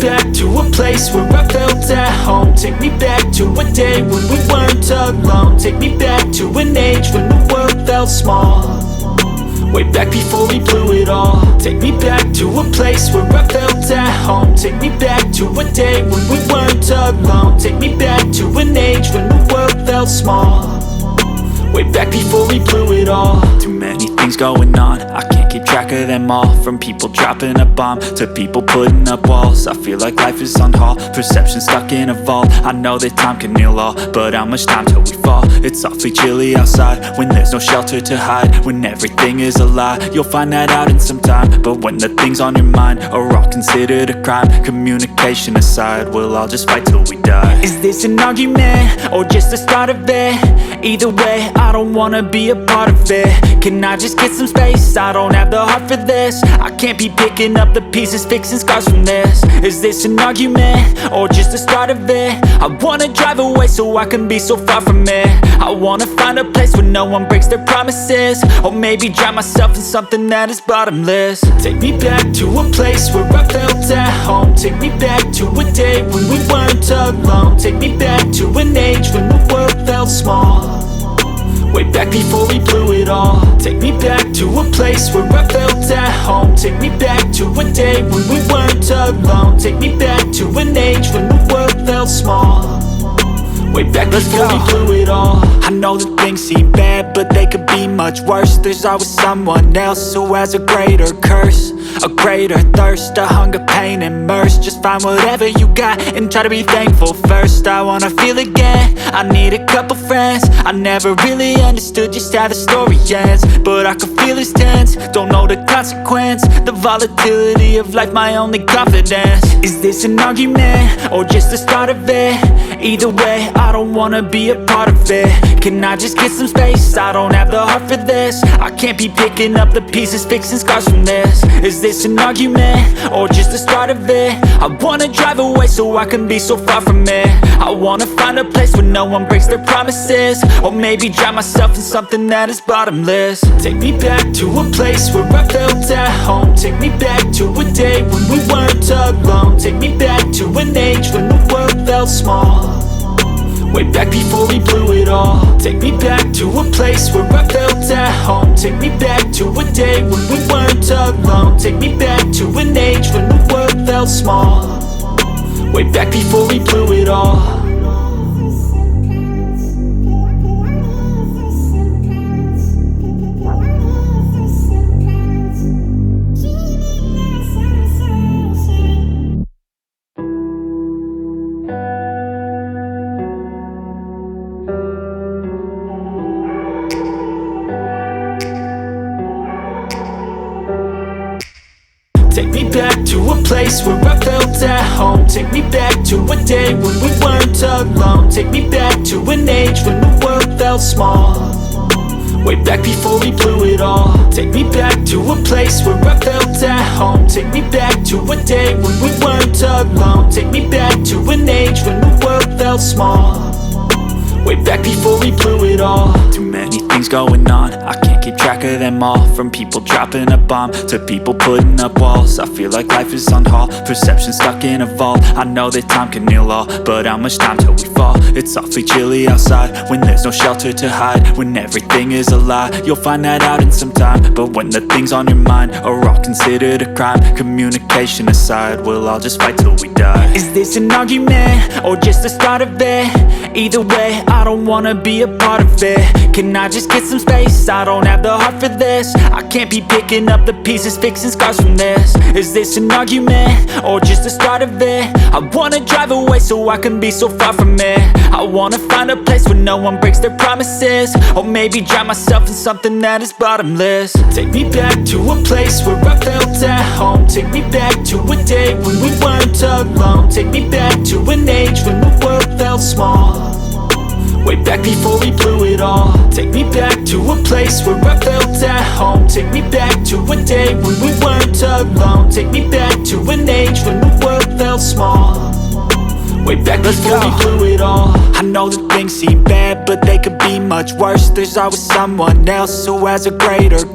back to a place where I felt at home. Take me back to a day when we weren't alone. Take me back to an age when the world felt small, way back before we blew it all. Take me back to a place where I felt at home. Take me back to a day when we weren't alone. Take me back to an age when the world felt small, way back before we blew it all. Too many things going on, I can't keep track of them all. From people dropping a bomb to people putting up walls. I feel like life is on hold, perception stuck in a vault. I know that time can heal all, but how much time till we fall? It's awfully chilly outside when there's no shelter to hide. When everything is a lie, you'll find that out in some time. But when the things on your mind are all considered a crime, communication aside, we'll all just fight till we die. Is this an argument or just the start of it? Either way, I don't wanna be a part of it. Can I just get some space? I don't have the heart for this. I can't be picking up the pieces, fixing scars from this. Is this an argument or just the start of it? I wanna drive away so I can be so far from it. I wanna find a place where no one breaks their promises, or maybe drown myself in something that is bottomless. Take me back to a place where I felt at home. Take me back to a day when we weren't alone. Take me back to an age when the world felt small, way back before we blew it all. Take me back to a place where I felt at home. Take me back to a day when we weren't alone. Take me back to an age when the world felt small, way back before we blew it all. I know that things seem bad, but they could be much worse. There's always someone else who has a greater curse, a greater thirst, a hunger, pain, and mercy. Just find whatever you got and try to be thankful first. I wanna feel again, I need a couple friends. I never really understood just how the story ends, but I can feel it's tense, don't know the consequence. The volatility of life, my only confidence. Is this an argument or just the start of it? Either way, I don't wanna be a part of it. Can I just get some space? I don't have the heart for this. I can't be picking up the pieces, fixing scars from this. Is this an argument or just the start of it? I wanna drive away so I can be so far from it. I wanna find a place where no one breaks their promises, or maybe drown myself in something that is bottomless. Take me back to a place where I felt at home. Take me back to a day when we weren't alone. Take me back to an age when the world felt small, way back before we blew it all. Take me back to a place where I felt at home. Take me back to a day when we weren't alone. Take me back to an age when the world felt small, way back before we blew it all. Take me back to a place where I felt at home. Take me back to a day when we weren't alone. Take me back to an age when the world felt small, way back before we blew it all. Take me back to a place where I felt at home. Take me back to a day when we weren't alone. Take me back to an age when the world felt small, way back before we blew it all. Too many things going on, I can't keep track of them all. From people dropping a bomb to people putting up walls. I feel like life is on hold, perception stuck in a vault. I know that time can heal all, but how much time till we fall? It's awfully chilly outside when there's no shelter to hide. When everything is a lie, you'll find that out in some time. But when the things on your mind are all considered a crime, communication aside, we'll all just fight till we die. Is this an argument or just the start of it? Either way, I don't wanna be a part of it. Can I just get some space? I don't have the heart for this. I can't be picking up the pieces, fixing scars from this. Is this an argument or just the start of it? I wanna drive away so I can be so far from it. I wanna find a place where no one breaks their promises, or maybe drown myself in something that is bottomless. Take me back to a place where I felt at home. Take me back to a day when we weren't alone. Take me back to an age when the world felt small, way back before we blew it all. Take me back to a place where I felt at home. Take me back to a day when we weren't alone. Take me back to an age when the world felt small, way back before we blew it all. I know that things seem bad, but they could be much worse. There's always someone else who has a greater